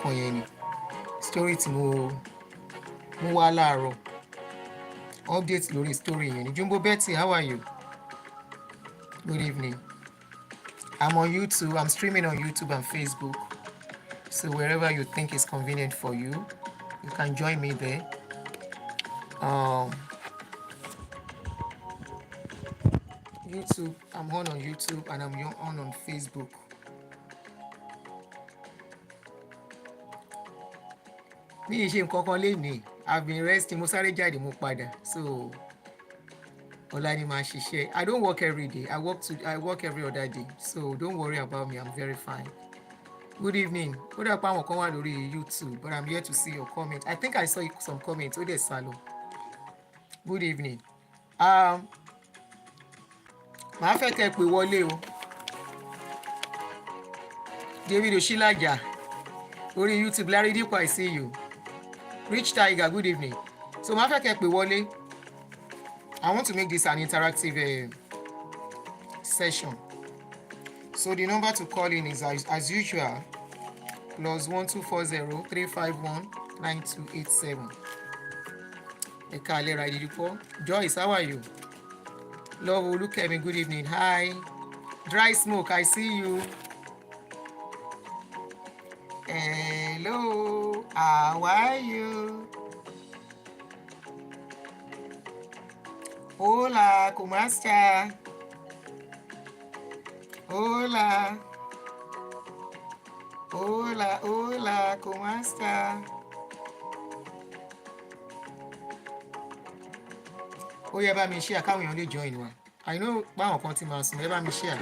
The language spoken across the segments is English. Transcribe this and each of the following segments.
kan yẹn ni story tí mo mú wá láàárọ̀, update lórí story yẹn ni. Jumbo Betty, how are you? Good evening. I'm on YouTube. I'm streaming on YouTube and Facebook. So wherever you think is convenient for you, you can join me there. YouTube, I'm on YouTube and I'm on Facebook. Mi ì ṣe nǹkan kan lénìí. I've been resting. Mo sáré jáde mo padà. So ọ̀la ni màá ṣiṣẹ́. I don't work every day. I work every other day. So don't worry about me. I'm very fine. Good evening. Ó dà pé àwọn kan wà lórí YouTube, but I'm here to see your comment. I think I saw some comments. Ó dẹ̀ sálọ. Good evening. Màá fẹ́ kẹ́ pè wọlé o. David Oshilaja orí YouTube. Larry Dipo, I see you. Rich Tiger, good evening. So màá fẹ́ kẹ́ pè wọlé. I want to make this an interactive session. So the number to call in is as usual +1240 351 9287. Ekale Raidipo. Joyce, how are you? Love, look at me. Good evening. Hi. Dry Smoke, I see you. Hello. How are you? Hola, ¿cómo está? Hola. Hola, hola, ¿cómo está? Ó yẹ bá mi share káwọn èèyàn lè join wa. I know báwọn kan ti máa sùn, ẹ bá mi share.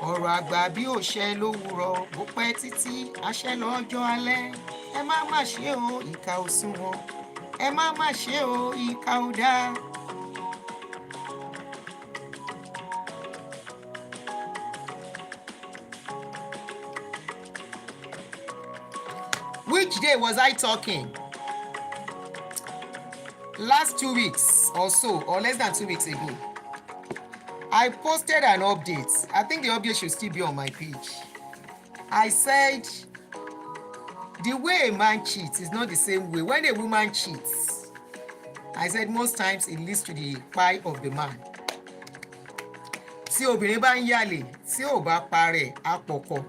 Ọ̀rọ̀ àgbà bí òṣẹ lówùrọ̀ bó pẹ́ títí àṣẹ lọ́jọ́ alẹ́. Ẹ má má ṣe o, ìkà ò sunwọ̀n. Ẹ má má ṣe o, ìkà ò dáa. Which day was I talking? Last 2 weeks or so, or less than 2 weeks ago, I posted an update. I think the update should still be on my page. I said, the way a man cheats is not the same way. When a woman cheats, I said most times it leads to the pie of the man. Tí obìnrin bá ń yàlè, tí ò bá parẹ́, á pọkọ.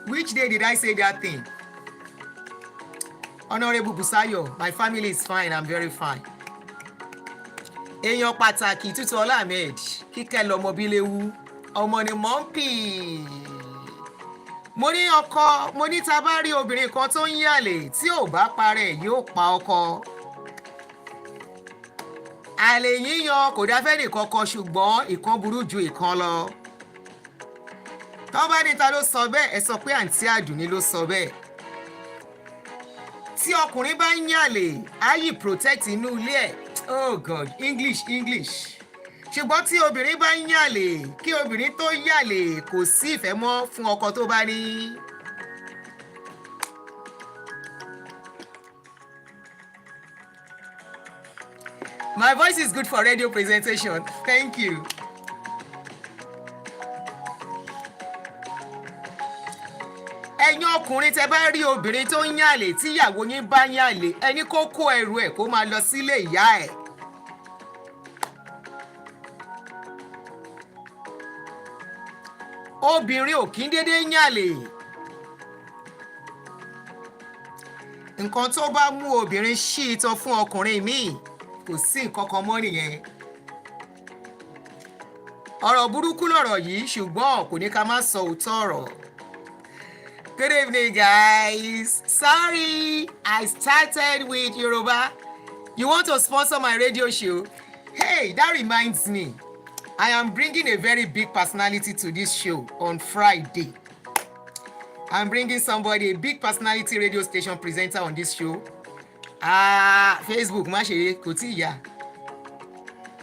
Which day did I say that thing? Honorable Busayo, my family is fine. I'm very fine. Èèyàn pàtàkì Tutuola Ahmed, Kíkẹ́ lọmọ Bíléwu, ọmọ ni mò ń pì. Mo ní ọkọ, mo ní tá bá rí obìnrin kan tó ń yàlè tí ò bá parẹ́ yóò pa ọkọ. Àlè yíyan kò dáfẹ́ nìkan kan ṣùgbọ́n ìkan burú ju ìkan lọ. Tọ́ bá ní ta ló sọ bẹ́ẹ̀, ẹ sọ pé Aunty Adunni ló sọ bẹ́ẹ̀. Tí ọkùnrin bá ń yàlè, á yí protect inú ilé ẹ̀. Oh God, English. Ṣùgbọ́n tí obìnrin bá ń yàlè, kí obìnrin tó yàlè kò sí ìfẹ́ mọ́ fún ọkọ tó bá ní. My voice is good for radio presentation. Thank you. Ẹ̀yin ọkùnrin tẹ́ bá rí obìnrin tó ń yàlè tí ìyàwó yín bá yàlè, ẹni kó kó ẹrù ẹ̀ kó máa lọ sílé ìyá ẹ̀. Obìnrin ò kí ń dédé yàlè. Nǹkan tó bá mú obìnrin ṣí ìtàn fún ọkùnrin míì kò sí nǹkan kan mọ́ nìyẹn. Ọ̀rọ̀ burúkú lọ̀rọ̀ yìí ṣùgbọ́n kò ní ká má sọ òótọ́ ọ̀rọ̀. Good evening, guys. Sorry, I started with Yoruba. You want to sponsor my radio show? Hey, that reminds me. I am bringing a very big personality to this show on Friday. I'm bringing somebody, a big personality radio station presenter on this show. Facebook, má ṣe kò tí yá.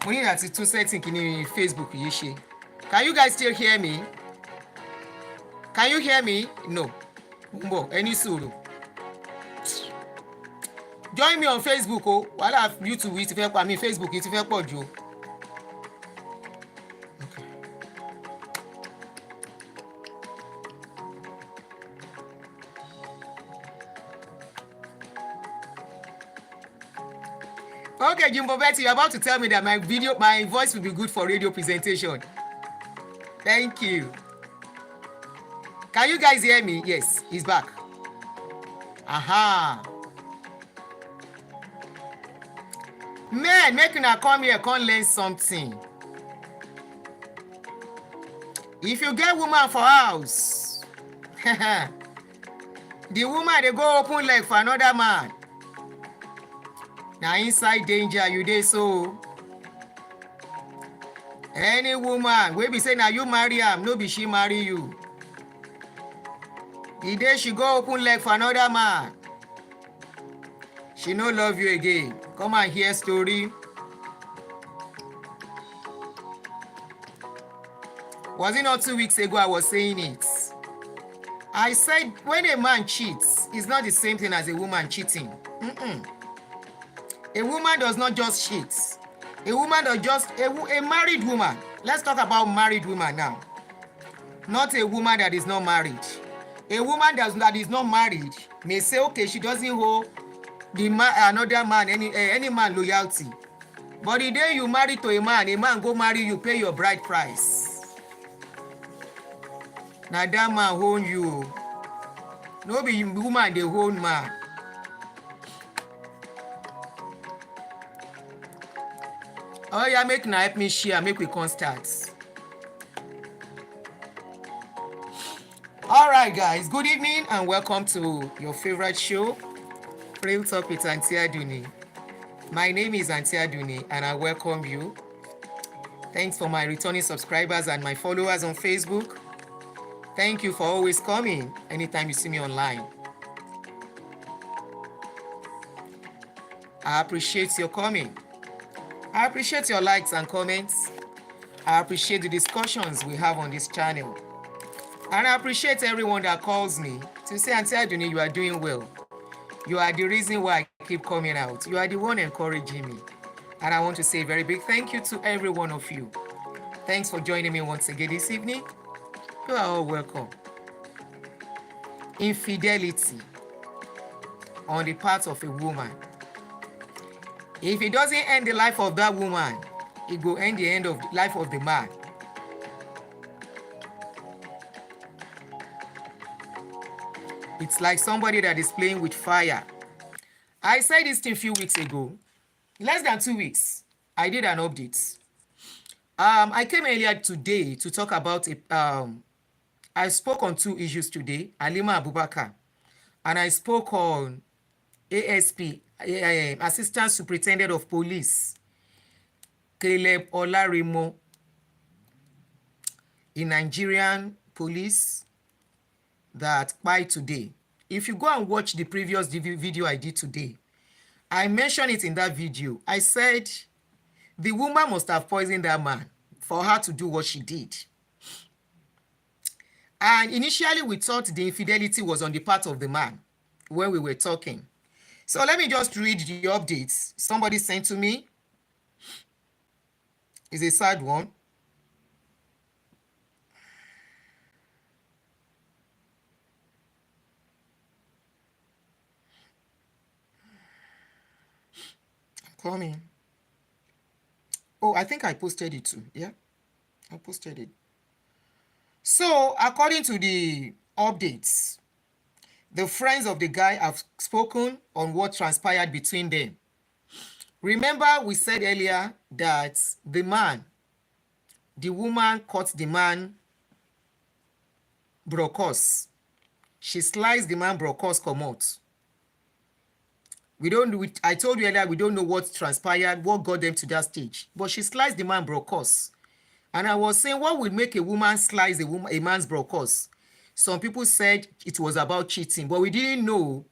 Mo ní láti tún setting kíní Facebook yìí ṣe. Can you guys still hear me? Can you hear me? No. Mbọ̀, ẹni sùúrù. Join me on Facebook o. Wàhálà YouTube yìí ti fẹ́ pa mí, Facebook yìí ti fẹ́ pọ̀ jù. Okay, Jimbo Betty, you're about to tell me that my voice will be good for radio presentation. Thank you. Can you guys hear me? Yes, he's back. Aha. Men, make una come here, come learn something. If you get woman for house, the woman they go open leg for another man. Now inside danger you dey so. Any woman wey be say na you marry am, no be she marry you. The day she go open leg for another man, she no love you again. Come and hear story. Was it not 2 weeks ago I was saying it? I said when a man cheats, it's not the same thing as a woman cheating. A woman does not just cheat. A woman does just, a married woman. Let's talk about married woman now. Not a woman that is not married. A woman that is not married may say, okay, she doesn't owe another man, any man loyalty. But the day you marry to a man go marry you, pay your bride price. Now that man own you. No be woman, they own man. Oh yeah, make na help me share, make we come start. All right, guys, good evening and welcome to your favorite show, Real Talk with Aunty Adunni. My name is Aunty Adunni and I welcome you. Thanks for my returning subscribers and my followers on Facebook. Thank you for always coming anytime you see me online. I appreciate your coming. I appreciate your likes and comments. I appreciate the discussions we have on this channel. And I appreciate everyone that calls me to say, Aunty Adunni, you are doing well. You are the reason why I keep coming out. You are the one encouraging me. And I want to say a very big thank you to every one of you. Thanks for joining me once again this evening. You are all welcome. Infidelity on the part of a woman. If it doesn't end the life of that woman, it will end the end of the life of the man. It's like somebody that is playing with fire. I said this thing a few weeks ago. Less than 2 weeks, I did an update. I came earlier today to talk about I spoke on 2 issues today, Halima Abubakar, and I spoke on ASP, Assistant Superintendent of Police, Caleb Olarimo, in Nigerian police that by today. If you go and watch the previous video I did today, I mentioned it in that video. I said the woman must have poisoned that man for her to do what she did. And initially we thought the infidelity was on the part of the man when we were talking. So let me just read the updates somebody sent to me. It's a sad one. I'm coming. Oh, I think I posted it too. Yeah, I posted it. So according to the updates, the friends of the guy have spoken on what transpired between them. Remember, we said earlier that the woman caught the man brocos. She sliced the man brocos come out. I told you earlier, we don't know what transpired, what got them to that stage. But she sliced the man brocos. And I was saying, what would make a woman slice a man's brocos? Some people said it was about cheating, but we didn't know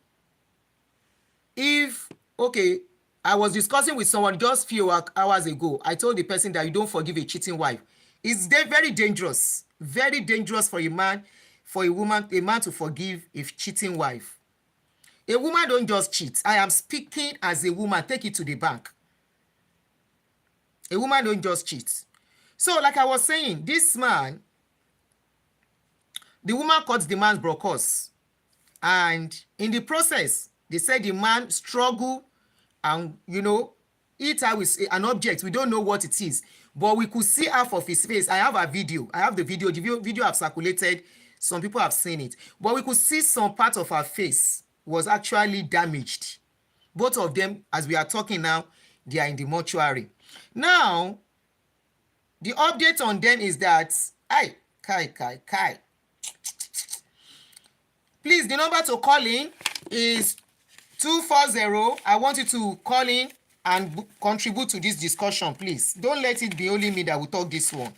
if, okay, I was discussing with someone just a few hours ago. I told the person that you don't forgive a cheating wife. It's very dangerous for a man, for a man to forgive a cheating wife. A woman don't just cheat. I am speaking as a woman. Take it to the bank. A woman don't just cheat. So like I was saying, this man, the woman caught the man's brocos. And in the process, they said the man struggled and, hit her with an object. We don't know what it is, but we could see half of his face. I have a video. I have the video. The video have circulated. Some people have seen it, but we could see some part of her face was actually damaged. Both of them, as we are talking now, they are in the mortuary. Now, the update on them is that, Kai. Please, the number to call in is 240. I want you to call in and contribute to this discussion, please. Don't let it be only me that will talk this one.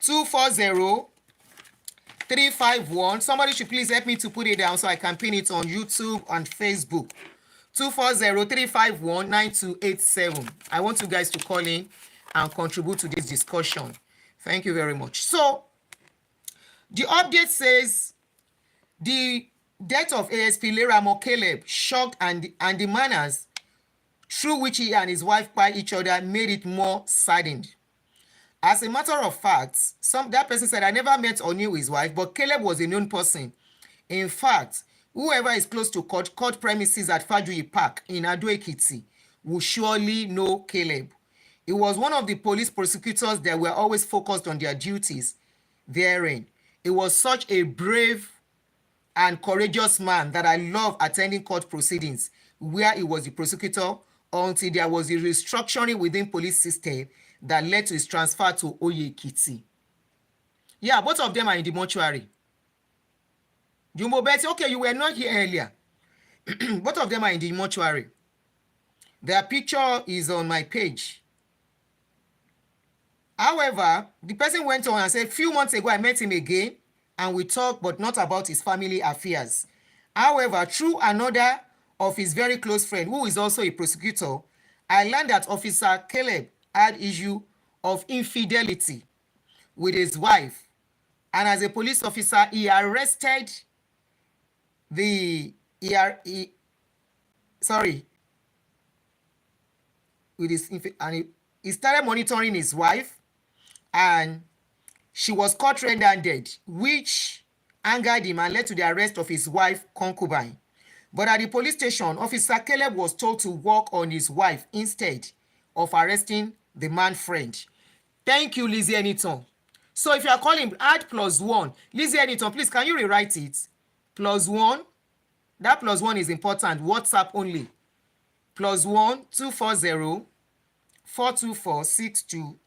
240-351. Somebody should please help me to put it down so I can pin it on YouTube and Facebook. 240-351-9287. I want you guys to call in and contribute to this discussion. Thank you very much. So, the update says the death of ASP Leramo Caleb shocked and the manners through which he and his wife by each other made it more saddened. As a matter of fact, that person said, I never met or knew his wife, but Caleb was a known person. In fact, whoever is close to court premises at Fajuyi Park in Ado-Ekiti will surely know Caleb. He was one of the police prosecutors that were always focused on their duties therein. He was such a brave and courageous man that I love attending court proceedings where he was the prosecutor until there was a restructuring within police system that led to his transfer to Oye-Ekiti. Yeah, both of them are in the mortuary. Jumbo Betty, okay, you were not here earlier. Both of them are in the mortuary. Their picture is on my page. However, the person went on and said, a few months ago, I met him again, and we talked, but not about his family affairs. However, through another of his very close friend, who is also a prosecutor, I learned that Officer Caleb had issue of infidelity with his wife. And as a police officer, he arrested he started monitoring his wife, and she was caught red-handed, which angered him and led to the arrest of his wife concubine. But at the police station, Officer Caleb was told to work on his wife instead of arresting the man friend. Thank you, Lizzie Eniton. So if you are calling, add +1. Lizzie Eniton, please, can you rewrite it? +1. That +1 is important. WhatsApp only. +1 240 424 62.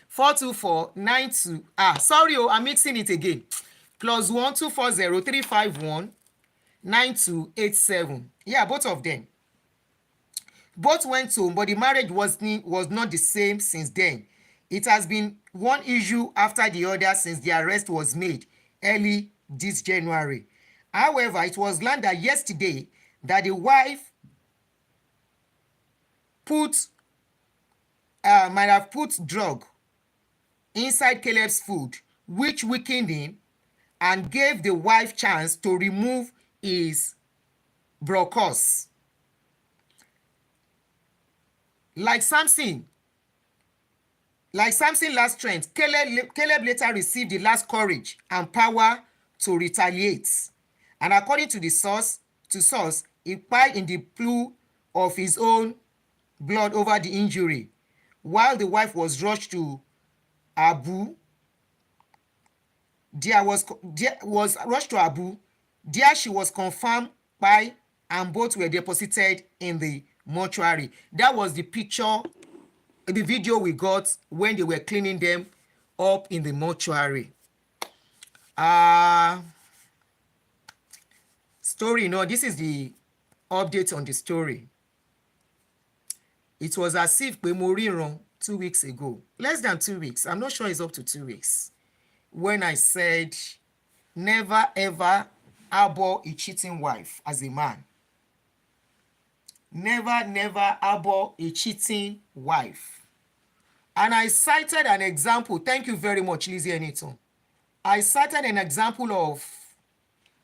42492. Sorry, I'm mixing it again. +1 240 351 9287. Yeah, both of them. Both went home, but the marriage was not the same since then. It has been one issue after the other since the arrest was made early this January. However, it was learned that yesterday that the wife might have put drug inside Caleb's food, which weakened him and gave the wife chance to remove his bronchus. Like Samson last strength, Caleb later received the last courage and power to retaliate. And according to the source, he died in the pool of his own blood over the injury, while the wife was rushed to Abu. There she was confirmed by, and both were deposited in the mortuary. That was the picture, the video we got when they were cleaning them up in the mortuary. Story, no, this is the update on the story. It was as if Moriron 2 weeks ago, less than 2 weeks, I'm not sure it's up to 2 weeks, when I said, never ever harbor a cheating wife as a man. Never harbor a cheating wife. And I cited an example. Thank you very much, Lizzie Eniton. I cited an example of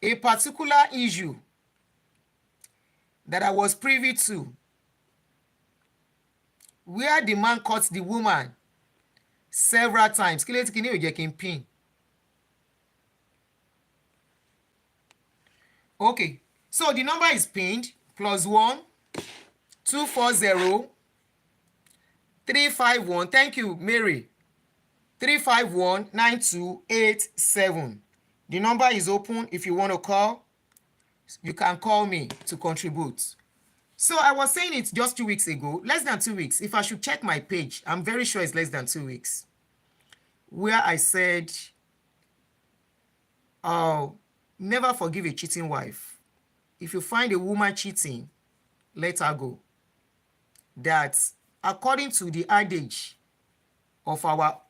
a particular issue that I was privy to, where the man caught the woman several times. Okay, so the number is pinned, +1 240 351. Thank you, Mary. 351-9287. The number is open. If you want to call, you can call me to contribute. So I was saying it just 2 weeks ago, less than 2 weeks. If I should check my page, I'm very sure it's less than 2 weeks, where I said, oh, never forgive a cheating wife. If you find a woman cheating, let her go. That according to the adage of our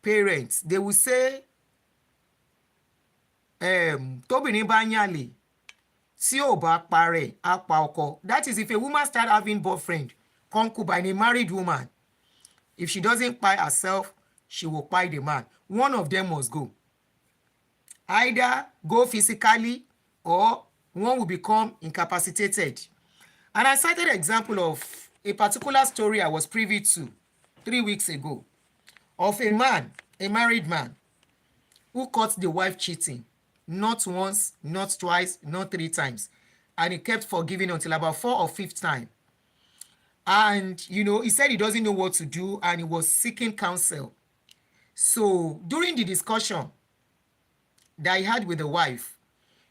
parents, they will say, tóbìnrin bá yànlè tí ò bá parẹ́ á pa ọkọ. That is, if a woman start having boyfriend, concubine, a married woman, if she doesn't pay herself, she will pay the man. One of them must go. Either go physically or one will become incapacitated. And I cited an example of a particular story I was privy to 3 weeks ago of a man, a married man, who caught the wife cheating. Not once, not twice, not 3 times. And he kept forgiving until about 4th or 5th time. And, he said he doesn't know what to do and he was seeking counsel. So during the discussion that he had with the wife,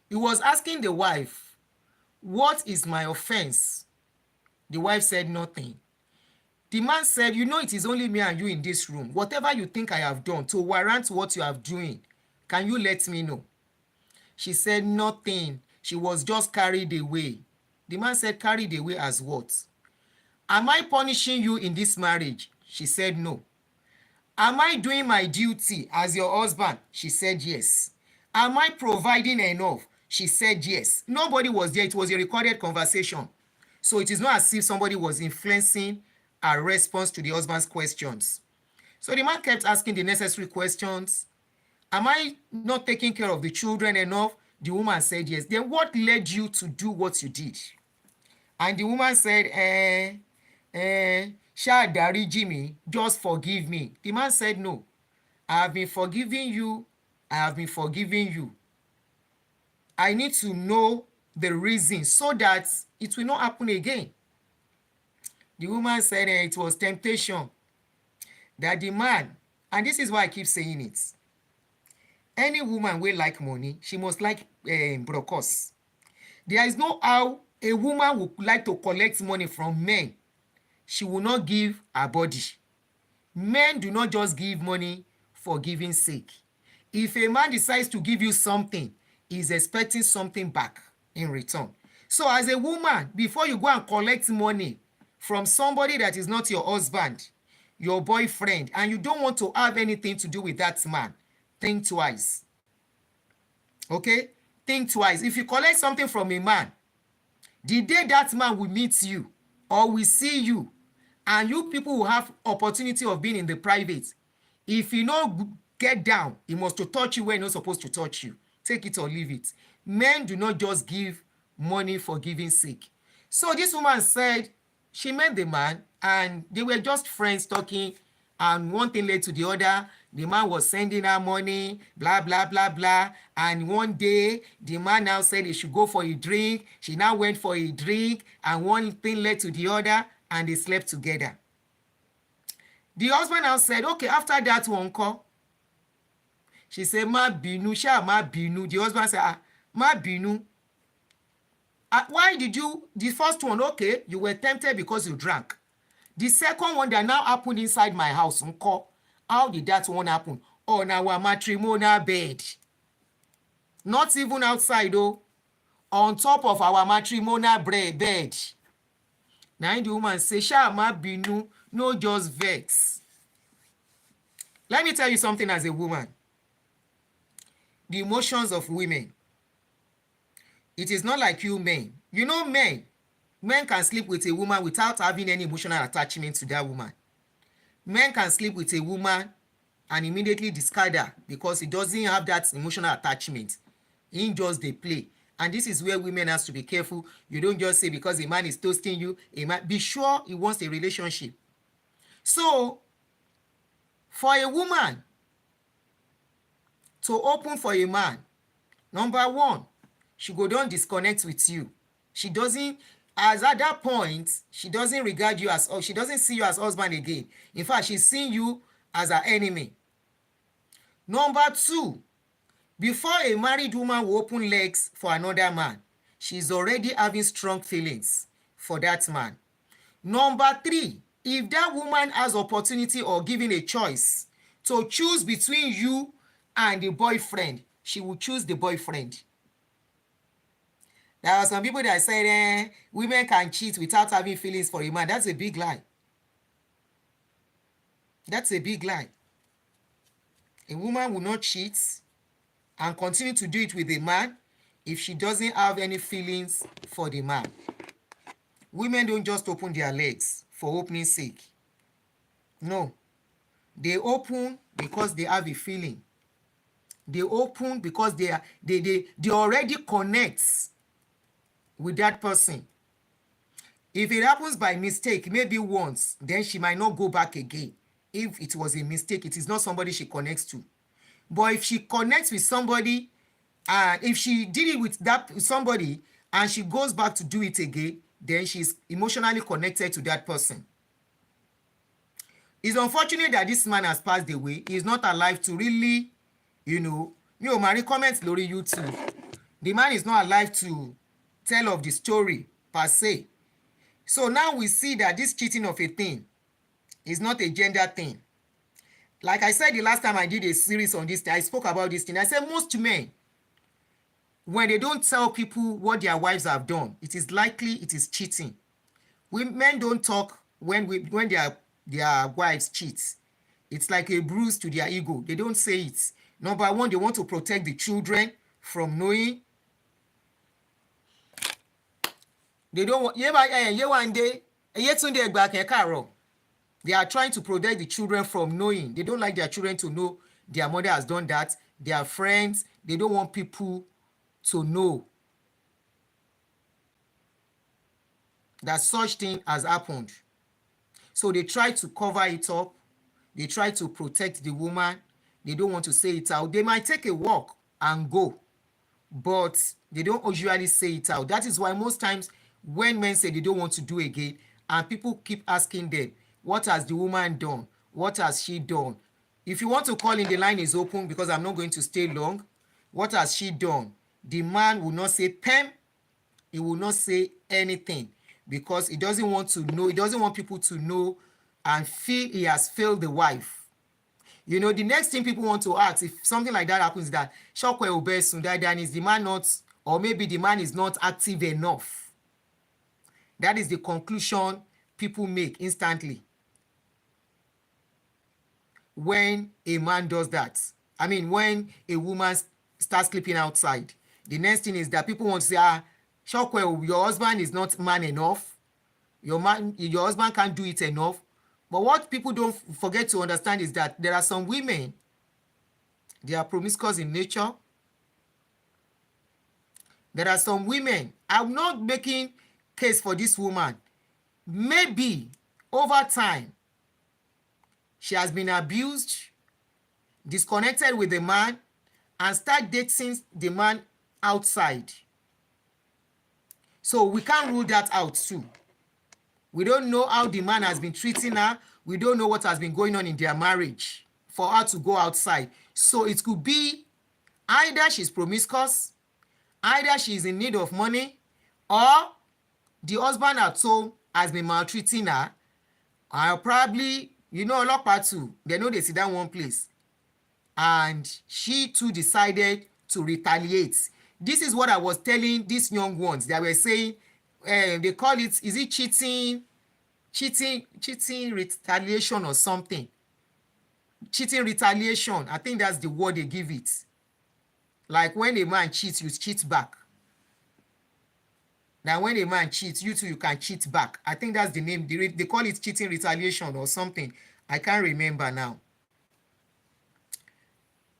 he was asking the wife, what is my offense? The wife said nothing. The man said, it is only me and you in this room. Whatever you think I have done to warrant what you are doing, can you let me know? She said nothing. She was just carried away. The man said, carried away as what? Am I punishing you in this marriage? She said no. Am I doing my duty as your husband? She said yes. Am I providing enough? She said yes. Nobody was there. It was a recorded conversation. So it is not as if somebody was influencing her response to the husband's questions. So the man kept asking the necessary questions. Am I not taking care of the children enough? The woman said yes. Then what led you to do what you did? And the woman said, Ṣá dáríjì mí, just forgive me. The man said, no, I have been forgiving you. I have been forgiving you. I need to know the reason so that it will not happen again. The woman said it was temptation. That the man, and this is why I keep saying it, any woman will like money, she must like brokers. There is no how a woman would like to collect money from men. She will not give her body. Men do not just give money for giving sake. If a man decides to give you something, he's expecting something back in return. So as a woman, before you go and collect money from somebody that is not your husband, your boyfriend, and you don't want to have anything to do with that man, think twice. Okay? Think twice. If you collect something from a man, the day that man will meet you or will see you, and you people will have opportunity of being in the private, if you don't get down, he must to touch you where he's not supposed to touch you. Take it or leave it. Men do not just give money for giving sake. So this woman said she met the man and they were just friends talking, and one thing led to the other. The man was sending her money, blah, blah, blah, blah. And one day, the man now said he should go for a drink. She now went for a drink, and one thing led to the other, and they slept together. The husband now said, okay, after that one call, she said, ma binu, sha ma binu. The husband said, ma binu. Why did you, the first one, okay, you were tempted because you drank. The second one that now happened inside my house, how did that one happen? On our matrimonial bed. Not even outside, though. On top of our matrimonial bed. Now the woman say, Sha ma binu, no just vex. Let me tell you something as a woman. The emotions of women. It is not like you men. You know men. Men can sleep with a woman without having any emotional attachment to that woman. Men can sleep with a woman and immediately discard her because he doesn't have that emotional attachment. He just they play. And this is where women have to be careful. You don't just say because a man is toasting you, a man, be sure he wants a relationship. So, for a woman to open for a man, number one, she go don't disconnect with you. She doesn't, as at that point, she doesn't regard you as, or she doesn't see you as husband again. In fact, she's seeing you as her enemy. Number two, before a married woman will open legs for another man, she's already having strong feelings for that man. Number three, if that woman has opportunity or given a choice to choose between you and the boyfriend, she will choose the boyfriend. There are some people that say women can cheat without having feelings for a man. That's a big lie. That's a big lie. A woman will not cheat and continue to do it with a man if she doesn't have any feelings for the man. Women don't just open their legs for opening sake. No. They open because they have a feeling. They open because they already connect with that person. If it happens by mistake, maybe once, then she might not go back again. If it was a mistake, it is not somebody she connects to. But if she connects with somebody, and if she did it with that somebody and she goes back to do it again, then she's emotionally connected to that person. It's unfortunate that this man has passed away. He's not alive to really, Mary comments lórí YouTube. The man is not alive to tell of the story per se. So now we see that this cheating of a thing is not a gender thing. Like I said the last time I did a series on this, I spoke about this thing. I said most men, when they don't tell people what their wives have done, it is likely it is cheating. Men don't talk when their wives cheat. It's like a bruise to their ego. They don't say it. Number one, they want to protect the children from knowing. They don't want. They are trying to protect the children from knowing. They don't like their children to know their mother has done that. Their friends, they don't want people to know that such thing has happened. So they try to cover it up. They try to protect the woman. They don't want to say it out. They might take a walk and go, but they don't usually say it out. That is why most times when men say they don't want to do again, and people keep asking them, what has the woman done? What has she done? If you want to call in, the line is open because I'm not going to stay long. What has she done? The man will not say "Pem." He will not say anything because he doesn't want to know. He doesn't want people to know and feel he has failed the wife. The next thing people want to ask, if something like that happens, that Shokwe Obesun, then is the man not, or maybe the man is not active enough. That is the conclusion people make instantly when a man does that. I mean, when a woman starts sleeping outside, the next thing is that people want to say, Shokwe, your husband is not man enough. Your husband can't do it enough. But what people don't forget to understand is that there are some women, they are promiscuous in nature. There are some women, I'm not making case for this woman. Maybe over time, she has been abused, disconnected with the man, and start dating the man outside. So we can't rule that out too. We don't know how the man has been treating her. We don't know what has been going on in their marriage for her to go outside. So it could be either she's promiscuous, either she's in need of money, or the husband at home has been maltreating her. And probably, Olokpa too, they know they sit down one place. And she too decided to retaliate. This is what I was telling these young ones. They were saying, they call it, is it cheating retaliation or something? Cheating retaliation, I think that's the word they give it. Like when a man cheats, you cheat back. Now when a man cheats, you too, you can cheat back. I think that's the name. They call it cheating retaliation or something. I can't remember now.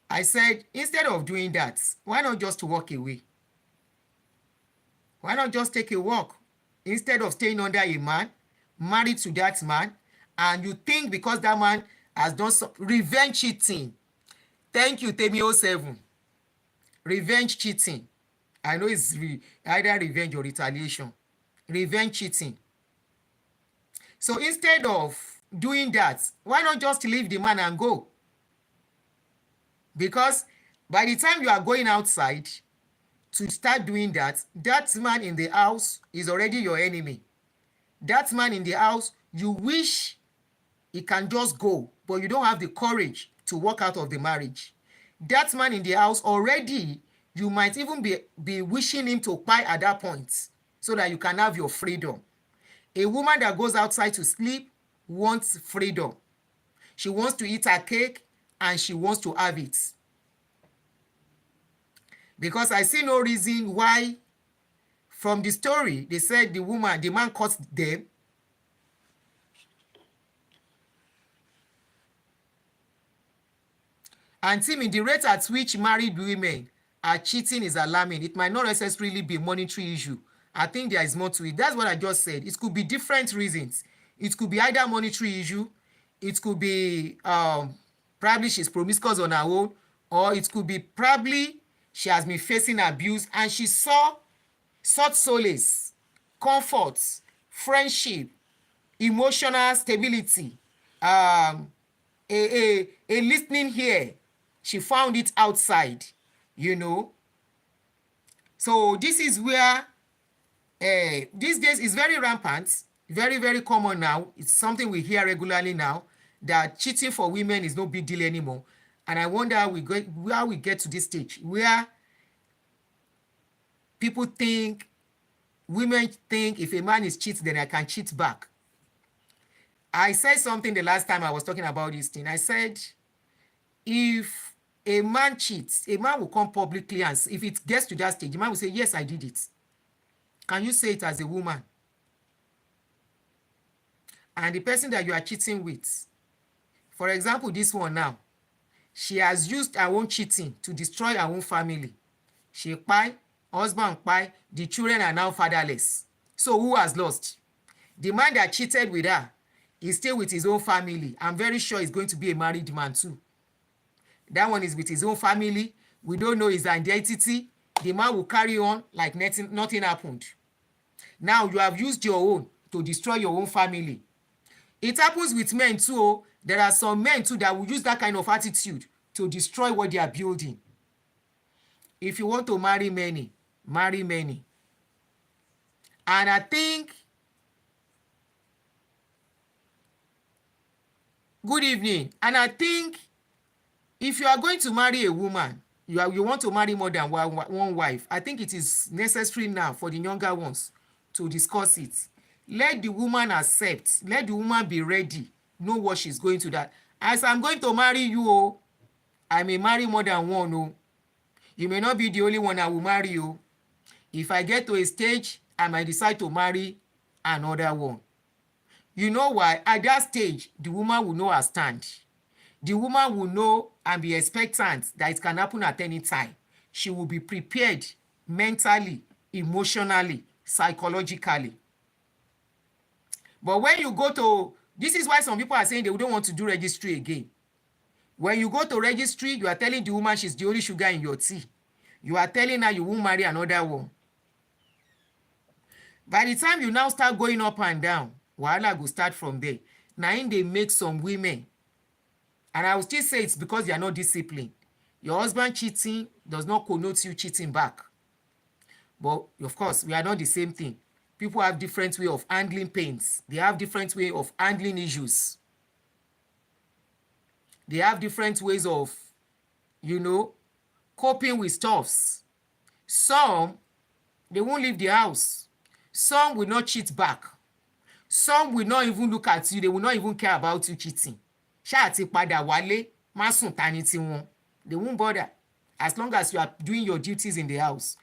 I said, instead of doing that, why not just walk away? Why not just take a walk? Instead of staying under a man, married to that man, and you think because that man has done some revenge cheating. Thank you, Temi07. Revenge cheating. I know it's either revenge or retaliation. revenge cheating. So instead of doing that, why not just leave the man and go? Because by the time you are going outside to start doing that, that man in the house is already your enemy. That man in the house, you wish he can just go, but you don't have the courage to walk out of the marriage. That man in the house already, you might even be wishing him to pie at that point so that you can have your freedom. A woman that goes outside to sleep wants freedom. She wants to eat her cake and she wants to have it. Because I see no reason why, from the story, they said the man caught them. And Timmy, the rate at which married women are cheating is alarming. It might not necessarily be a monetary issue. I think there is more to it. That's what I just said. It could be different reasons. It could be either monetary issue, it could be probably she's promiscuous on her own, or it could be probably she has been facing abuse and she sought solace, comfort, friendship, emotional stability, a listening ear. She found it outside, you know. So this is where these days is very rampant, very, very common now. It's something we hear regularly now, that cheating for women is no big deal anymore. And I wonder how we get to this stage where people think, women think if a man is cheating, then I can cheat back. I said something the last time I was talking about this thing. I said, if a man cheats, a man will come publicly, and if it gets to that stage, the man will say, yes, I did it. Can you say it as a woman? And the person that you are cheating with, for example, this one now, she has used her own cheating to destroy her own family. She pie, husband pie, the children are now fatherless. So who has lost? The man that cheated with her is still with his own family. I'm very sure he's going to be a married man too. That one is with his own family. We don't know his identity. The man will carry on like nothing happened. Now you have used your own to destroy your own family. It happens with men too. There are some men too that will use that kind of attitude to destroy what they are building. If you want to marry many, marry many. And I think, good evening. And I think if you are going to marry a woman, you want to marry more than one wife, I think it is necessary now for the younger ones to discuss it. Let the woman accept. Let the woman be ready. Know what she's going to that. As I'm going to marry you, I may marry more than one. You may not be the only one I will marry you. If I get to a stage, I might decide to marry another one. You know why? At that stage, the woman will know her stand. The woman will know and be expectant that it can happen at any time. She will be prepared mentally, emotionally, psychologically. But when you go to, this is why some people are saying they don't want to do registry again. When you go to registry, you are telling the woman she's the only sugar in your tea. You are telling her you won't marry another one. By the time you now start going up and down, wahala go start from there. Now they make some women, and I will still say it's because they are not disciplined. Your husband cheating does not connote you cheating back. But of course, we are not the same thing. People have different way of handling pains. They have different way of handling issues. They have different ways of, coping with stuffs. Some, they won't leave the house. Some will not cheat back. Some will not even look at you. They will not even care about you cheating. Ṣáà ti padà wálé, má sùn tani tiwọn. They won't bother as long as you are doing your duties in the house.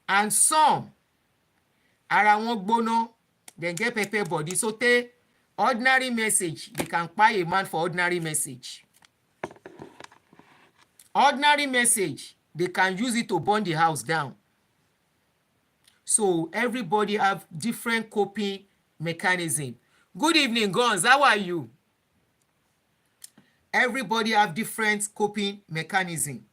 And some, ara wọn gbóná, they get pepper body. So take ordinary message. They can buy a man for ordinary message. Ordinary message, they can use it to burn the house down. So everybody have different coping mechanism. Good evening, Guns. How are you? Everybody have different coping mechanism.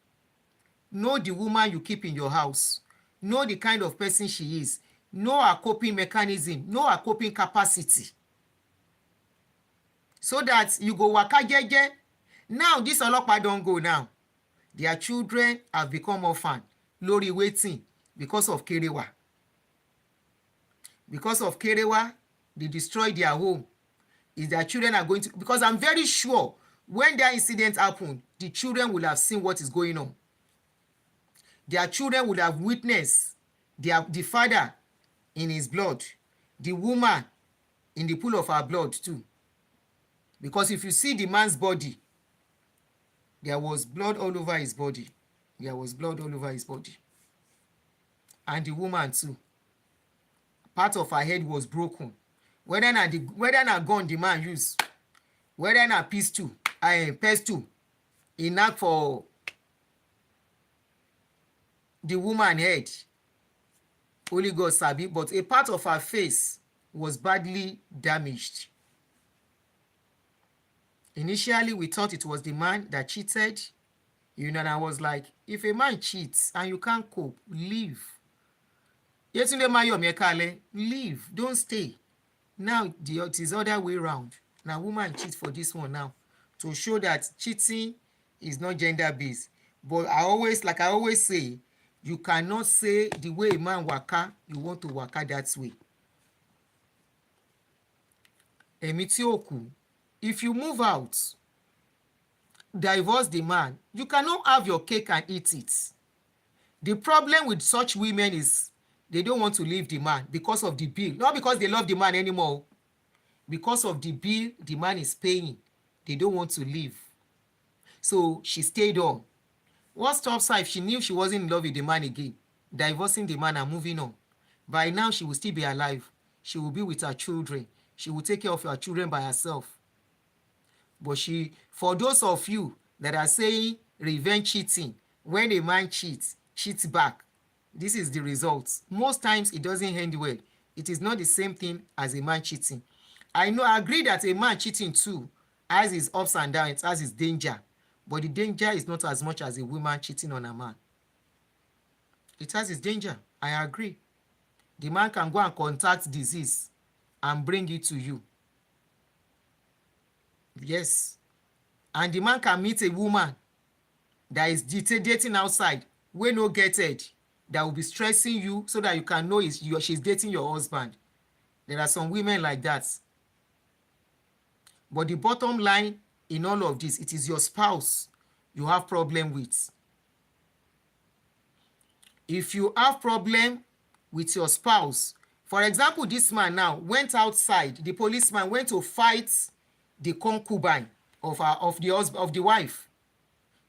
Know the woman you keep in your house. Know the kind of person she is. know her coping mechanism, know her coping capacity, so that you go waka jeje. Now this olopa don go now. Their children have become orphan lórí wetin, because of kerewa. Because of kerewa, they destroy their home. Is their children are going to, because I'm very sure when that incident happened, the children will have seen what is going on. Their children would have witnessed the father in his blood, the woman in the pool of her blood too. Because if you see the man's body, there was blood all over his body. There was blood all over his body. And the woman too. Part of her head was broken. Whether na gun the man use, whether na pestle, he knock for the woman head, only God sabi, but a part of her face was badly damaged. Initially, we thought it was the man that cheated, and I was like, if a man cheats and you can't cope, leave. Yetunde Mayomi Ekale, leave, don't stay. Now it is other way around. Now woman cheat for this one now, to show that cheating is not gender based. But I always say, you cannot say the way a man waka, you want to waka that way. Emitioku, if you move out, divorce the man, you cannot have your cake and eat it. The problem with such women is they don't want to leave the man because of the bill. Not because they love the man anymore. Because of the bill the man is paying. They don't want to leave. So she stayed on. What stops her if she knew she wasn't in love with the man again? Divorcing the man and moving on. By now, she will still be alive. She will be with her children. She will take care of her children by herself. But for those of you that are saying revenge cheating, when a man cheats back, this is the result. Most times it doesn't end well. It is not the same thing as a man cheating. I agree that a man cheating too has his ups and downs, has his danger. But the danger is not as much as a woman cheating on a man. It has its danger. I agree. The man can go and contact disease and bring it to you. Yes. And the man can meet a woman that is dating outside, wey no get it, that will be stressing you so that you can know she's dating your husband. There are some women like that. But the bottom line in all of this, it is your spouse you have problem with. If you have problem with your spouse, for example, this man now went outside, the policeman went to fight the concubine of the wife.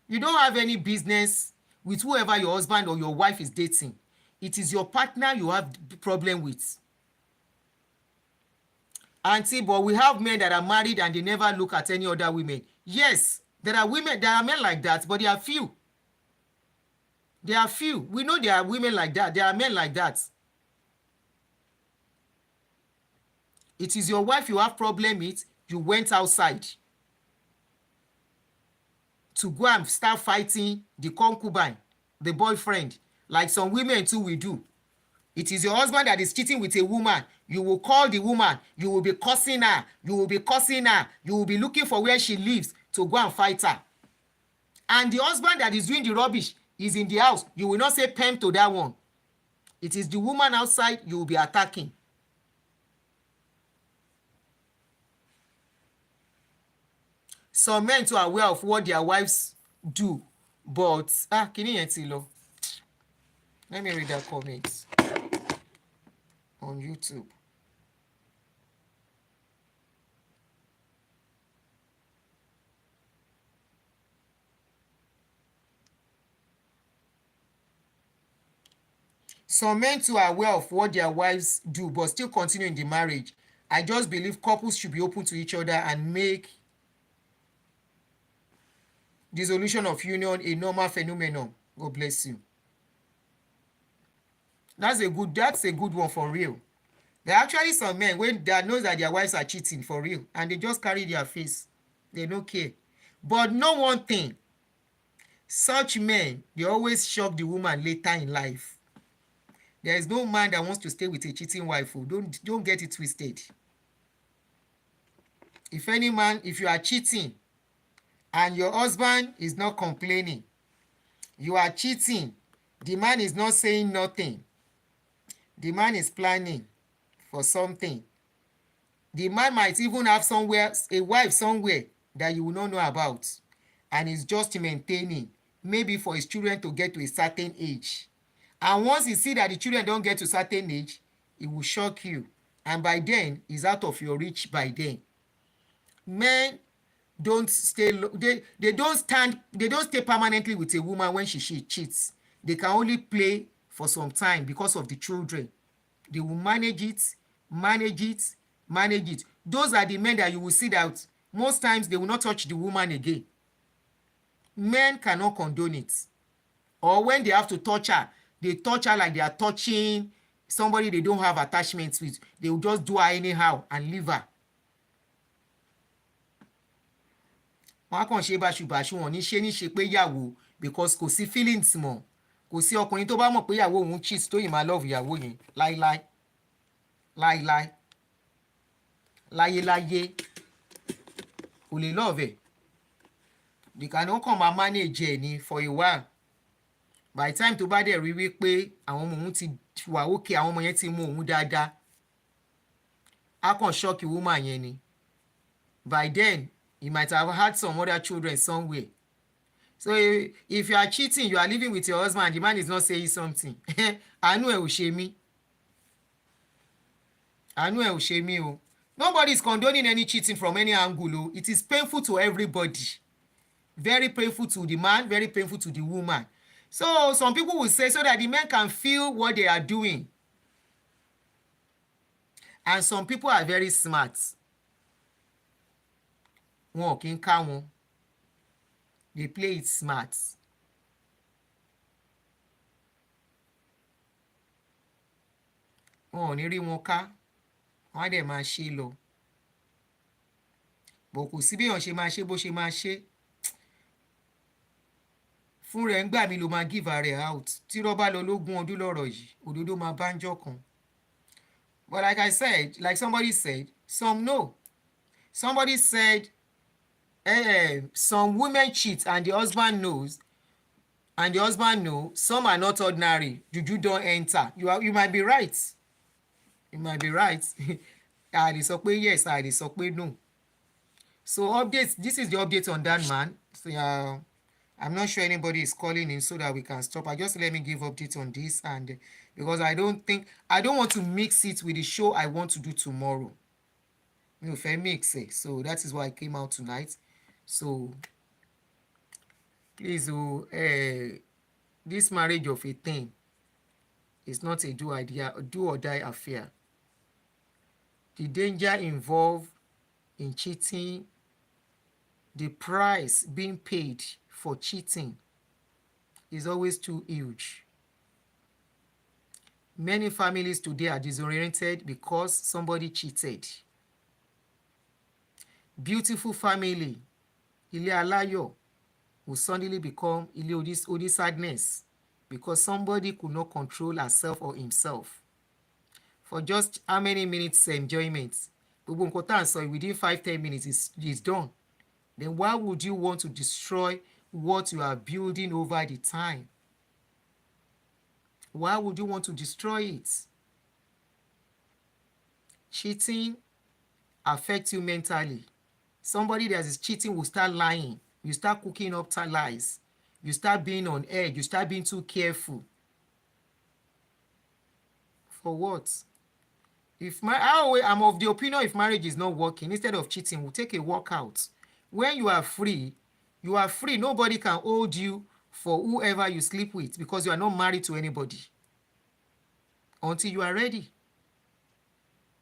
You don't have any business with whoever your husband or your wife is dating. It is your partner you have problem with. Auntie, but we have men that are married and they never look at any other women. Yes, there are men like that, but they are few. They are few. We know there are women like that. There are men like that. It is your wife you have problem with. You went outside to go and start fighting the concubine, the boyfriend, like some women too will do. It is your husband that is cheating with a woman. You will call the woman. You will be cursing her. You will be cursing her. You will be looking for where she lives to go and fight her. And the husband that is doing the rubbish is in the house. You will not say pen to that one. It is the woman outside you will be attacking. Some men too are aware of what their wives do. But, kini yẹn ti lọ. Let me read that comment on YouTube. Some men too are aware of what their wives do, but still continue in the marriage. I just believe couples should be open to each other and make dissolution of union a normal phenomenon. God bless you. That's a good one for real. There are actually some men that knows that their wives are cheating for real, and they just carry their face. They don't care. But know one thing, such men, they always shock the woman later in life. There is no man that wants to stay with a cheating wife. Don't get it twisted. If any man, if you are cheating and your husband is not complaining, you are cheating, the man is not saying nothing, the man is planning for something, the man might even have somewhere a wife somewhere that you will not know about, and is just maintaining, maybe for his children to get to a certain age. And once he see that the children don't get to a certain age, it will shock you, and by then he's out of your reach. By then men don't stay they don't stay permanently with a woman when she cheats. They can only play for some time because of the children. They will manage it. Those are the men that you will see that most times they will not touch the woman again. Men cannot condone it. Or when they have to touch her, they touch her like they are touching somebody they don't have attachments with. They will just do her anyhow and leave her. wọn á kàn ṣe báṣubàṣu, wọn ní ṣe pé yàwó, because kò sí feelings mọ́. Kò sí ọkùnrin tó bá mọ̀ pé ìyàwó òun cheat tó yìí máa love ìyàwó yẹn láíláí láyéláyé kò lè love ẹ̀. Ó kàn máa manage ẹ̀ ní for a while. By the time tó bá dẹ̀ rí wípé àwọn ọmọ òun ti wà òkè, àwọn ọmọ yẹn ti mú òun dáadáa, á kàn shock woman yẹn ni. By then you might have had some other children somewhere. So if you are cheating, you are living with your husband, the man is not saying something. Àánú ẹ̀ ò ṣe mí. Àánú ẹ̀ ò ṣe mí o. Nobody is condoning any cheating from any angle o. It is painful to everybody. Very painful to the man, very painful to the woman. So some people will say so that the men can feel what they are doing. And some people are very smart. Wọn ò kí ń ká wọn. They play it smart. Wọn ò ní rí wọn ká, wọn á dẹ̀ máa ṣe lọ. Bọ̀ kò sí bí èèyàn ṣe máa ṣe bó ṣe máa ṣe. Fún rẹ̀ ń gbà mí ló máa give her out. Tí rọ́bà lọ lógún ọdún lọ́rọ̀ yìí, òdodo máa bá ń jọ́ kan. But like I said, like somebody said, some know. Somebody said, some women cheat and the husband knows, and the husband knows. Some are not ordinary. Juju don't enter. You might be right. You might be right. I lè sọ pé yes, I lè sọ pé no. So updates. This is the update on that man. So I'm not sure anybody is calling in so that we can stop. Just let me give updates on this, and because I don't want to mix it with the show I want to do tomorrow. Mi ò fẹ́ mix it. So that is why I came out tonight. So please, this marriage of a thing is not a do or die affair. The danger involved in cheating, the price being paid for cheating is always too huge. Many families today are disoriented because somebody cheated. Beautiful family, ilé aláyọ̀, will suddenly become ilé odi sadness because somebody could not control herself or himself. For just how many minutes enjoyment? Gbogbo nǹkan tá à ń sọ within 5-10 minutes is done. Then why would you want to destroy what you are building over the time? Why would you want to destroy it? Cheating affects you mentally. Somebody that is cheating will start lying. You start cooking up lies. You start being on edge. You start being too careful. For what? I'm of the opinion if marriage is not working, instead of cheating, we'll take a walk out. When you are free, you are free. Nobody can hold you for whoever you sleep with because you are not married to anybody. Until you are ready.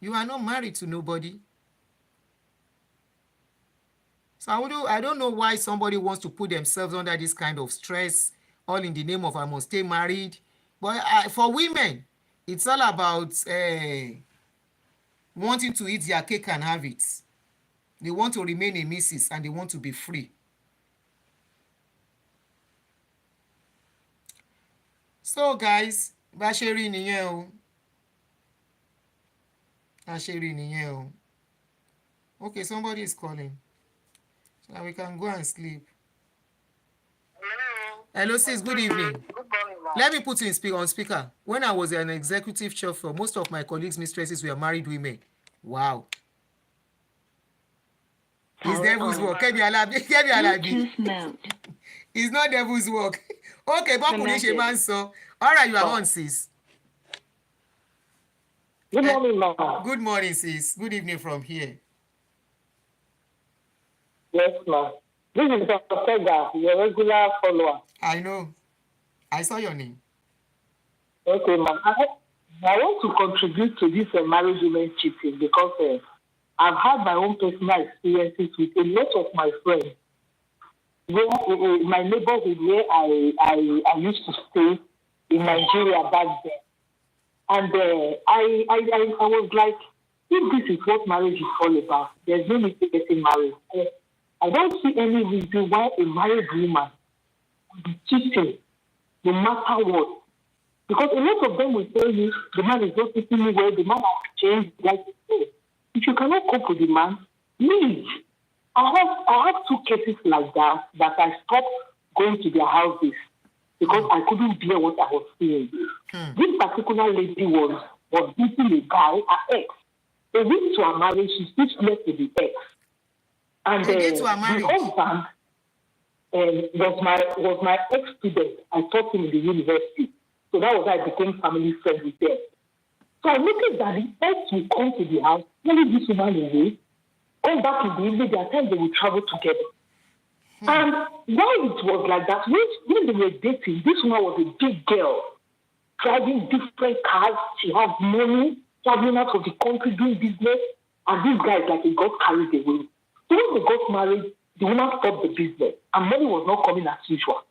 You are not married to nobody. So I don't know why somebody wants to put themselves under this kind of stress, all in the name of I must stay married. But for women, it's all about wanting to eat their cake and have it. They want to remain a missus and they want to be free. So guys, bá ṣe rí nìyẹn o. Bá ṣe rí nìyẹn o. Okay, somebody is calling. So we can go and sleep. Hello, sis. Good evening. Good morning, ma'am. Let me put you on speaker. When I was an executive chauffeur, most of my colleagues' mistresses were married women. Wow. It's devil's work. Kẹ́mi Alábí. It's not devil's work. Okay, bọ́kùnrin ṣe máa ń sọ. All right, you are on, sis. Good morning, ma'am. Good morning, sis. Good evening from here. Yes, ma'am. This is Dr. Pega, your regular follower. I know. I saw your name. Okay, ma'am. I want to contribute to this marriage women cheating because I've had my own personal experiences with a lot of my friends. Where my neighborhood where I used to stay in Nigeria back then. And I was like, if this is what marriage is all about, there's no need to getting married. I don't see any reason why a married woman would be cheating no matter what. Because a lot of them will tell you the man is not treating me well, the man has changed. Like, if you cannot cope with the man, leave. I have two cases like that I stopped going to their houses because I couldn't bear what I was seeing. This particular lady was beating a guy, her ex. They went to a marriage, she switched left to the ex. And the husband was my ex-student. I taught him in the university. So that was how I became family friends with them. So I noticed that the ex will come to the house, only this woman away, come back in the evening, there are times they will travel together. And why it was like that, when they were dating, this woman was a big girl, driving different cars, she has money, traveling out of the country, doing business, and this guy is like he got carried away. So when they got married, the woman stopped the business, and money was not coming as usual.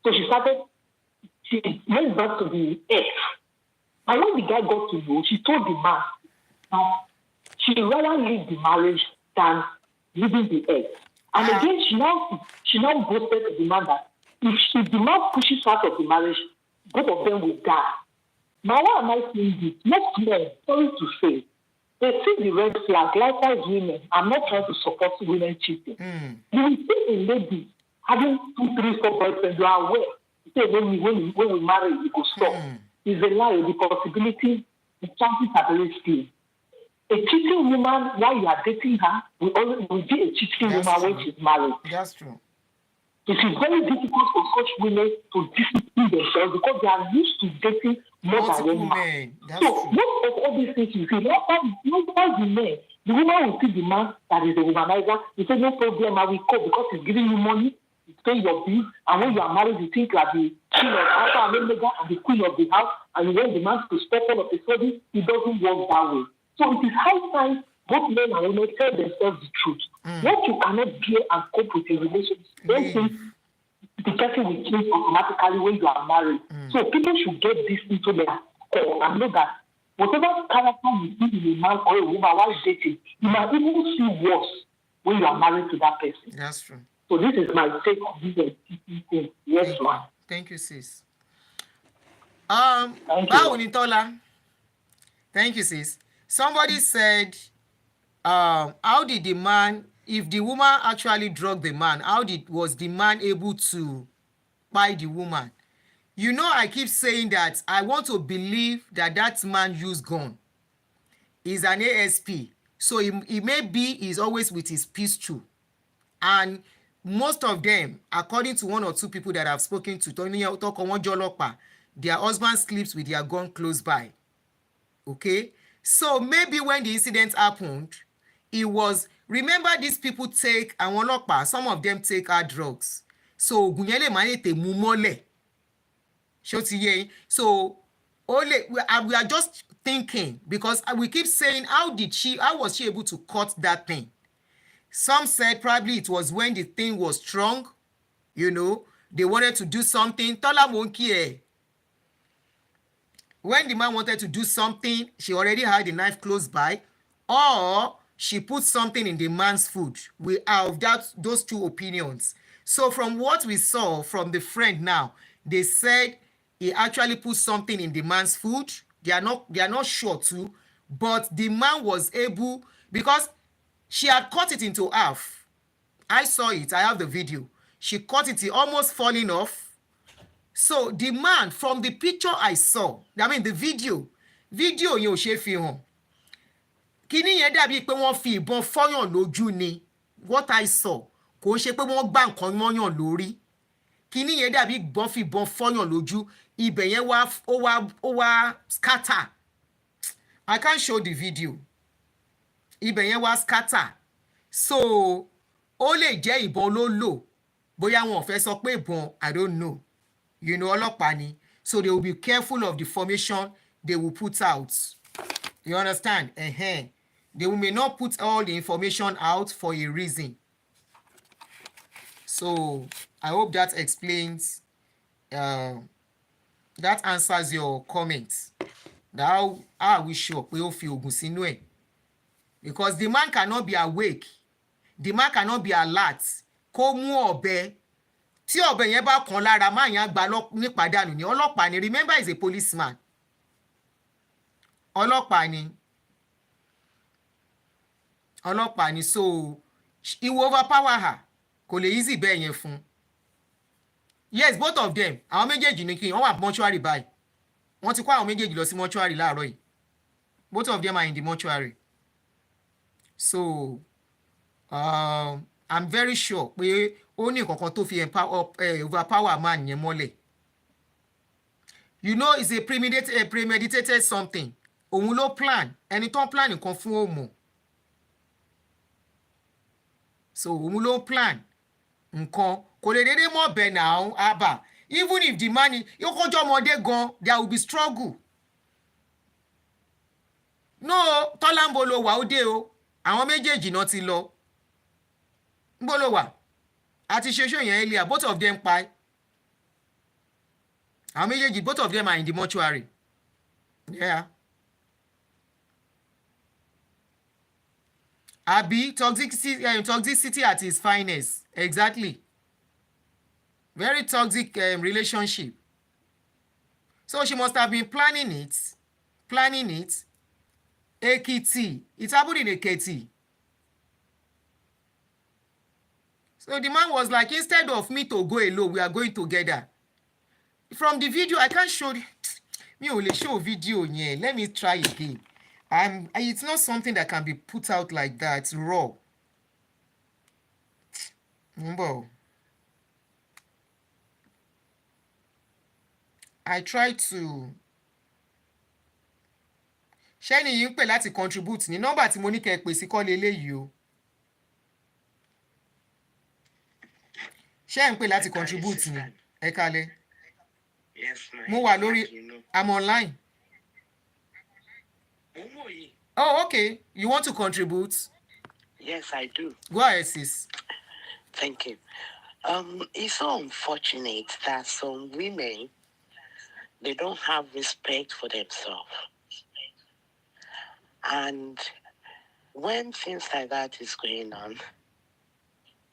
So she went back to the ex. And when the guy got to know, she told the man that she'd rather leave the marriage than leaving the ex. And again, she now boasted to the man that if the man pushes out of the marriage, both of them will die. Now, why am I saying this? Most men, sorry to say, they see the red flag. Likewise, women. I'm not trying to support women cheating. You will see a lady having 2, 3, 4 boyfriends. You are aware. You say when we marry, it will stop. It's a lie. The possibility, the chances are very slim. A cheating woman, while you are dating her, will be a cheating woman when she's married. That's true. It is very difficult for such women to discipline themselves because they are used to dating more than one man. So most of all these things you see, not the men. The woman will see the man that is the womanizer. You say, no problem, I will cope because he's giving you money, he's paying your bills, and when you are married, you think you are the king of Alpha and Omega and the queen of the house, and you want the man to step on of a sudden, it doesn't work that way. So it is high time both men and women tell themselves the truth. What you cannot bear and cope with a relationship, don't think the person will change automatically when you are married. So people should get this into their core and know that whatever character you see in a man or a woman while dating, you might even see worse when you are married to that person. That's true. So this is my take on this thing. Yes, ma'am. Thank you, sis. Thank you, sis. Somebody said, how did the man, if the woman actually drugged the man, was the man able to buy the woman? You know, I keep saying that I want to believe that man used gun. He's an ASP. So he may be, he's always with his pistol. And most of them, according to 1 or 2 people that I've spoken to, their husband sleeps with their gun close by. Okay? So maybe when the incident happened, it was, remember these people take, some of them take hard drugs. So, so we are just thinking, because we keep saying, how was she able to cut that thing? Some said probably it was when the thing was strong, they wanted to do something. When the man wanted to do something, she already had the knife close by, or she put something in the man's food. We have those 2 opinions. So from what we saw from the friend now, they said he actually put something in the man's food. They are not sure too, but the man was able, because she had cut it into half. I saw it. I have the video. She cut it almost falling off. So the man, from the picture I saw, I mean the video yẹn ò ṣe fi hàn. Kíní yẹn dàbí pé wọ́n fi ìbọn fọ́yàn lójú ni. What I saw, kò ń ṣe pé wọ́n gbá nǹkan mọ́yàn lórí. Kíní yẹn dàbí ìbọn fi ìbọn fọ́yàn lójú. Ibẹ̀ yẹn ó wá scatter. I can't show the video. Ibẹ̀ yẹn wá scatter. So ó lè jẹ́ ìbọn ló lò. Bóyá wọn ò fẹ́ sọ pé ìbọn, I don't know. You know, ọlọ́pàá ni. So they will be careful of the formation they will put out. You understand? They may not put all the information out for a reason. So I hope that explains, that answers your comments. How are we sure pé ó fi oògùn sínú ẹ̀? Because the man cannot be awake. The man cannot be alert. Kó mú ọ̀bẹ. Tí ọ̀bẹ yẹn bá kàn lára, máa yẹn gba nípàdánù ni. Ọlọ́pàá ni. Remember, he's a policeman. Ọlọ́pàá ni. Ọlọ́pàá ni. So he will overpower her. Kò lè easy bẹ́ẹ̀ yẹn fún. Yes, both of them. Àwọn méjèèjì ni kí wọ́n wà mortuary báyìí. Wọ́n ti kó àwọn méjèèjì lọ sí mortuary láàárọ̀ yìí. Both of them are in the mortuary. So I'm very sure pé ó ní nǹkan tó fi overpower man yẹn mọ́lẹ̀. You know, it's a premeditated something. Òun ló plan. Ẹni tó ń plan nǹkan fún òmò. So òun ló plan nǹkan. Kò lè dédé mọ́ bẹ̀ náà àbá. Even if the man yóò kọjọ́ ọmọdé gan, there will be struggle. No, Tọ́lá ló wà ó dé o. Àwọn méjèèjì náà ti lọ. Níbo ló wà? A ti ṣe show yẹn earlier. Both of them pa. Àwọn méjèèjì, both of them are in the mortuary. Yeah. Abi, toxicity at its finest. Exactly. Very toxic relationship. So she must have been planning it. Ekiti. It happened in Ekiti. So the man was like, instead of me to go alone, we are going together. From the video, I can't show. Me only show video. Yeah, let me try again. It's not something that can be put out like that. It's raw. I try to. Ṣé ni yìí ń pè láti contribute ní nọ́mbà tí mo ní kẹ́ ẹ pè sí kọ́ leléyìí o. Ṣé ń pè láti contribute ní ẹ kalẹ̀? Yes, mo wà lórí, I'm online. Oh, okay. You want to contribute? Yes, I do. Go ahead, sis. Thank you. It's so unfortunate that some women, they don't have respect for themselves. And when things like that is going on,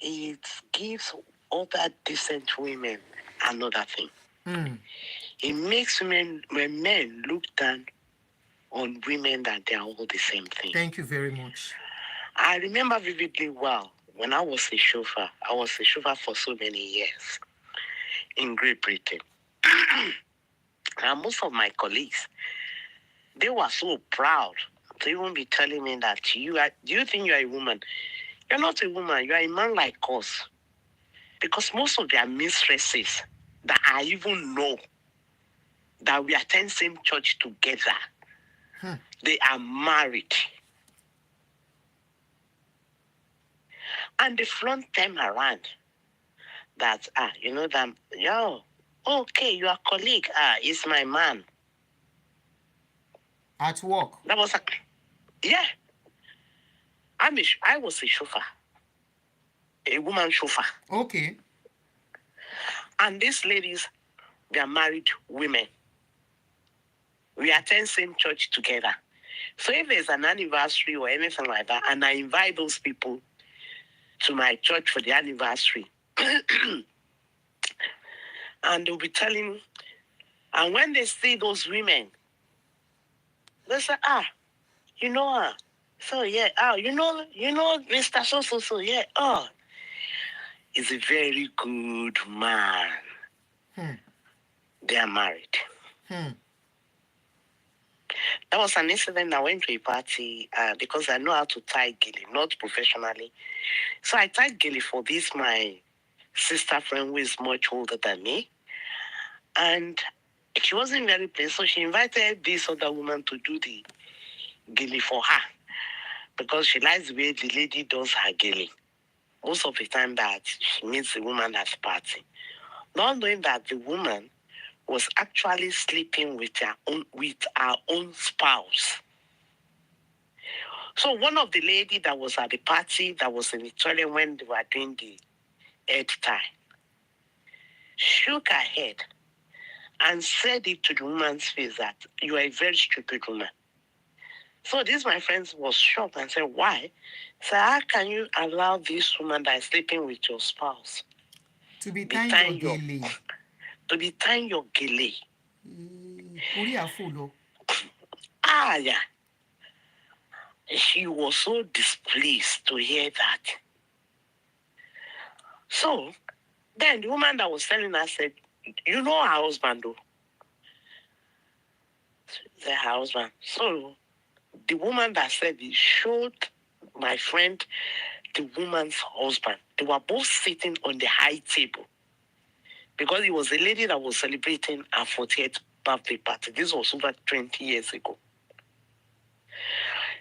it gives other decent women another thing. It makes men look down on women that they are all the same thing. Thank you very much. I remember vividly well when I was a chauffeur. I was a chauffeur for so many years in Great Britain. And most of my colleagues, they were so proud to even be telling me that do you think you are a woman? You're not a woman, you are a man like us. Because most of their mistresses that I even know that we attend same church together, they are married. And they flaunt them around that, you know that, okay, your colleague, is my man. At work? That was yeah. I was a chauffeur. A woman chauffeur. Okay. And these ladies, they are married women. We attend same church together. So if there's an anniversary or anything like that, and I invite those people to my church for the anniversary, and they'll be telling And when they see those women, they say, you know her. So yeah, you know, Mr. So, yeah. He's a very good man. They are married. That was an incident. I went to a party because I know how to tie gilly, not professionally. So I tied gilly for this, my sister friend who is much older than me. And she wasn't very pleased, so she invited this other woman to do the gilly for her because she likes the way the lady does her gilly. Most of the time that she meets the woman at the party, not knowing that the woman was actually sleeping with her own spouse. So one of the ladies that was at the party that was in the toilet when they were doing the head tie shook her head and said it to the woman's face that you are a very stupid woman. So this, my friend, was shocked and said, why? So how can you allow this woman that is sleeping with your spouse to be tying your gele? To be tying your gele. Yeah. She was so displeased to hear that. So then the woman that was telling her said, you know her husband though? The husband. So the woman that said it showed my friend the woman's husband. They were both sitting on the high table because it was a lady that was celebrating her 40th birthday party. This was over 20 years ago.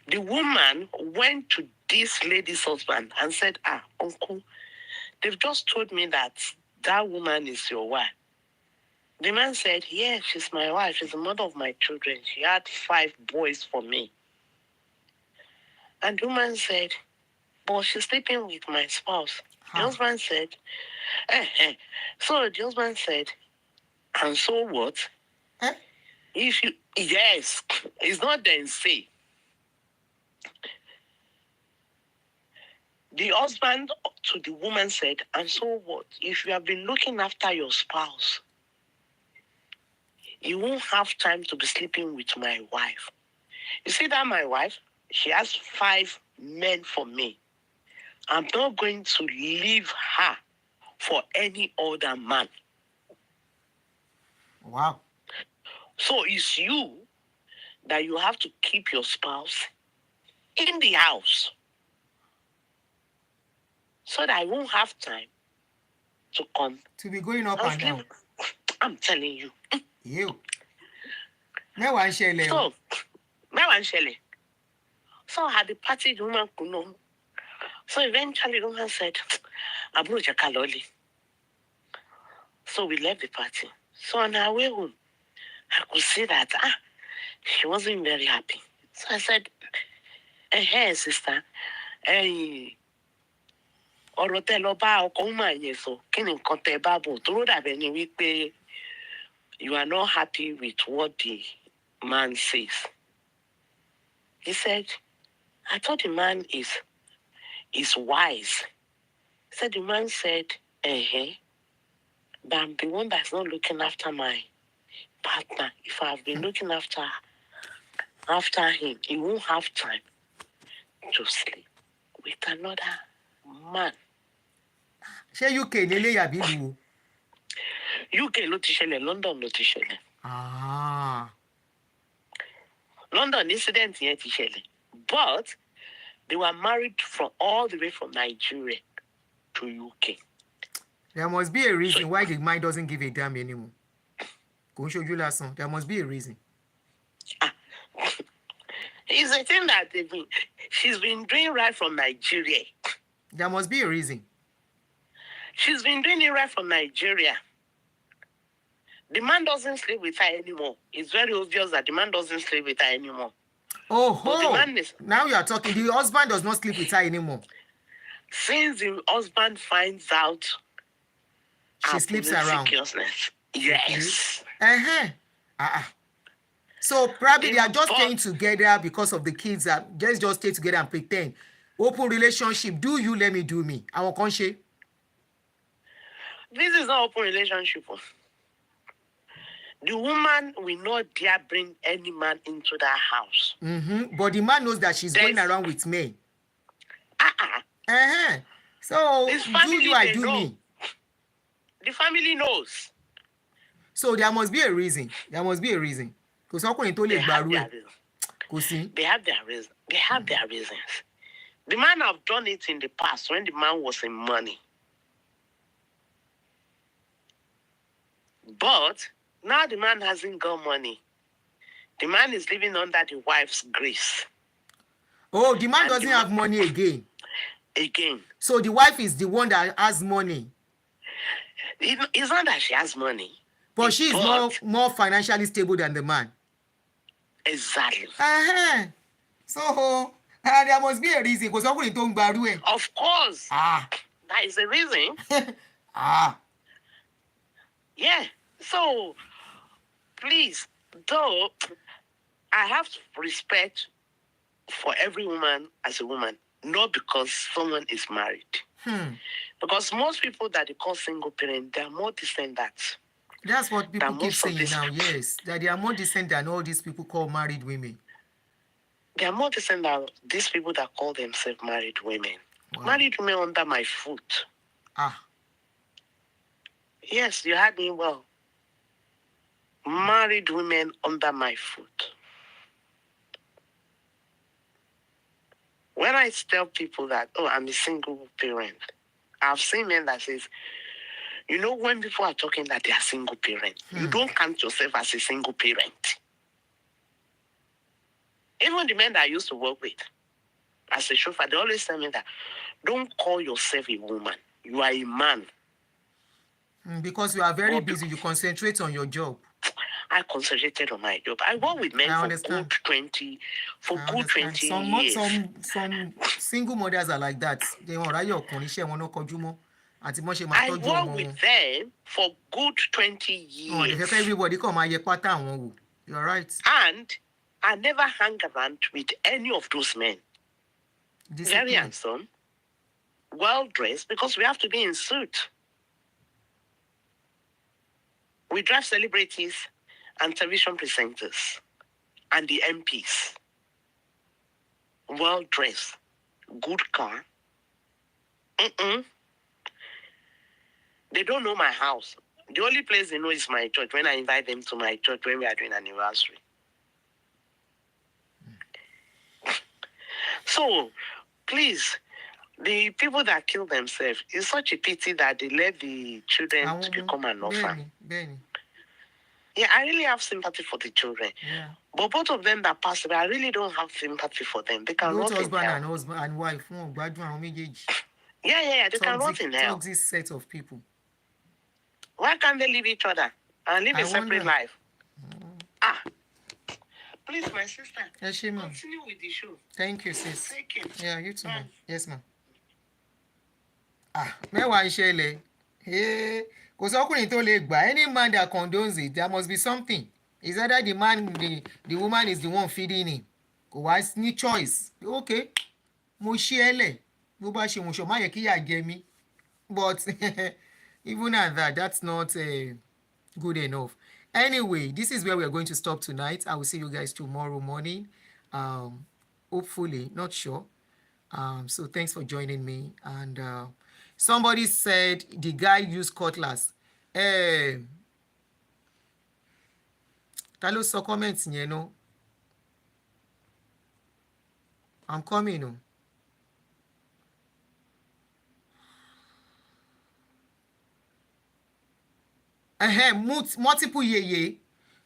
The woman went to this lady's husband and said, uncle, they've just told me that woman is your wife. The man said, yeah, she's my wife. She's the mother of my children. She had 5 boys for me. And the woman said, but she's sleeping with my spouse. The husband said, So the husband said, and so what? If you, yes, it's not then say. The husband to the woman said, and so what? If you have been looking after your spouse, you won't have time to be sleeping with my wife. You see that my wife, she has 5 men for me. I'm not going to leave her for any other man. Wow. So it's you that you have to keep your spouse in the house so that I won't have time to come. To be going up and down. I'm telling you. You. So at the party, the woman could know. So eventually the woman said, Abuja Kaloli. So we left the party. So on our way home, I could see that she wasn't very happy. So I said, hey, sister, ọ̀rọ̀ tẹ́ lọ bá ọkọ woman yẹn sọ kí ni nǹkan tẹ́ bá bọ̀ tó ló dàbẹ̀ ni wípé you are not happy with what the man says. He said, I thought the man is wise. He said, the man said, but I'm the one that's not looking after my partner. If I've been looking after him, he won't have time to sleep with another man. Ṣé UK lélẹ̀ yàbí lu? UK ló ti ṣẹlẹ̀, London ló ti ṣẹlẹ̀. London incident yẹn ti ṣẹlẹ̀. But they were married from all the way from Nigeria to UK. There must be a reason why the man doesn't give a damn anymore. Kò ń ṣojú lásán. There must be a reason. It's a thing that she's been doing right from Nigeria. There must be a reason. She's been doing it right from Nigeria. The man doesn't sleep with her anymore. It's very obvious that the man doesn't sleep with her anymore. Now you are talking. The husband does not sleep with her anymore. Since the husband finds out she sleeps around. Yes. So probably they are just staying together because of the kids. That let's just stay together and pretend. Open relationship. Do you, let me do me. Àwọn kan ṣe. This is not open relationship. The woman will not dare bring any man into that house. But the man knows that she's going around with men. So This family, do I they do know. me? The family knows. So there must be a reason. There must be a reason. Because ọkùnrin tó lè gbàrú ẹ̀ kò sí. They have their reasons. They have their reasons. The man have done it in the past when the man was in money. But now the man hasn't got money. The man is living under the wife's grace. Oh, the man doesn't have money again. So the wife is the one that has money. It's not that she has money. But she is more financially stable than the man. Exactly. So there must be a reason. Because ọkùnrin tó ń gbàrú ẹ̀. Of course. That is the reason. Yeah. So, please, though, I have respect for every woman as a woman, not because someone is married. Because most people that they call single parent, they are more decent than that. That's what people keep saying now, yes. That they are more decent than all these people called married women. They are more decent than these people that call themselves married women. Wow. Married women under my foot. Yes, you heard me well. Married women under my foot. When I tell people that, oh, I'm a single parent, I've seen men that says, you know, when people are talking that they are single parents, you don't count yourself as a single parent. Even the men that I used to work with as a chauffeur, they always tell me that, don't call yourself a woman. You are a man. Because you are very busy, you concentrate on your job. I concentrated on my job. I work with men for good 20 years. Some single mothers are like that. They want I work with them for good 20 years. Everybody come you're right. And I never hang around with any of those men. Very handsome, well dressed, because we have to be in suit. We drive celebrities and television presenters and the MPs. Well dressed, good car. They don't know my house. The only place they know is my church when I invite them to my church when we are doing an anniversary. So, please, the people that kill themselves, it's such a pity that they let the children to become an orphan. Yeah, I really have sympathy for the children. Yeah. But both of them that passed away, I really don't have sympathy for them. They can rot in hell. Husband and wife. Yeah, they can rot in hell. Toxic set of people. Why can't they leave each other and live a separate life? Please, my sister, continue with the show. Thank you, sis. Thank you. Yeah, you too, ma'am. Yes, ma'am. Mẹ́wàá ìṣẹ̀lẹ̀. Kò sọ́kùnrin tó lè gbà. Any man that condones it, there must be something. Is either the woman is the one feeding him. Kò wá ní choice. Okay, mo ṣí ẹ lẹ̀. Bó bá ṣe mo ṣọ, má yẹ kí ìyà jẹ mí. But even at that, that's not good enough. Anyway, this is where we are going to stop tonight. I will see you guys tomorrow morning. Hopefully, not sure. So thanks for joining me. And somebody said the guy used cutlass. Ta ló sọ comments yẹn no? I'm coming no. Multiple yeye.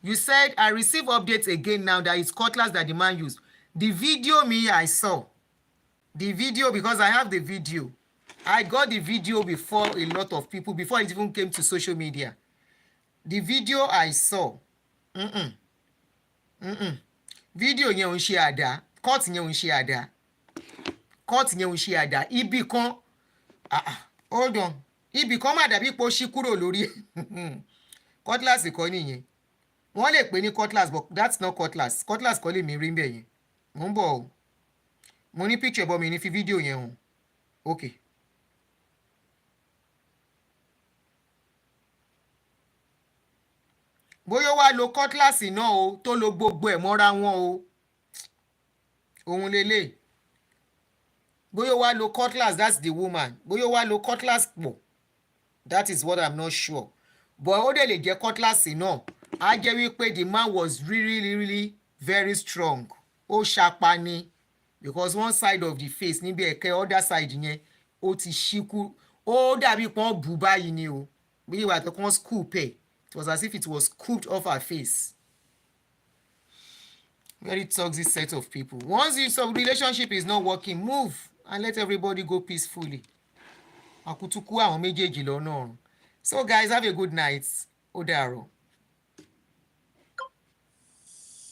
You said I receive updates again now that it's cutlass that the man used. The video I saw. The video, because I have the video. I got the video before a lot of people, before it even came to social media. The video I saw. Video yẹn ò ń ṣe àdá. Cut yẹn ò ń ṣe àdá. Cut yẹn ò ń ṣe àdá. Ibi kan. Hold on. Ibi kan má dàbí pé ó ṣí kúrò lórí. Cutlass kọ́ nìyẹn. Wọ́n lè pè ní cutlass, but that's not cutlass. Cutlass kọ́ lè mi rí bẹ́ẹ̀ yẹn. Mo ń bọ̀ o. Mo ní picture bọ́ mi ní fi video yẹn hàn. Okay. bóyá ó wá lo cutlass náà o tó lo gbogbo ẹ̀ mọ́ra wọn o òun lélẹ̀ bóyá ó wá lo cutlass, that's the woman, bóyá ó wá lo cutlass pọ̀, that is what I'm not sure, but ó dẹ̀ lè jẹ́ cutlass náà á jẹ́ wípé the man was really really very strong, ó ṣapa ni, because one side of the face níbi ẹ̀kẹ́ other side yẹn ó ti ṣíkú, ó dàbí pọ́n bù báyìí ni o, bí ìwà tó kàn scoop ẹ̀, it was as if it was scooped off her face. Very toxic set of people. Once the relationship is not working, move and let everybody go peacefully. Àkútúkú àwọn méjèèjì lọ́nà ọ̀run. So guys, have a good night. Ó dàárọ̀.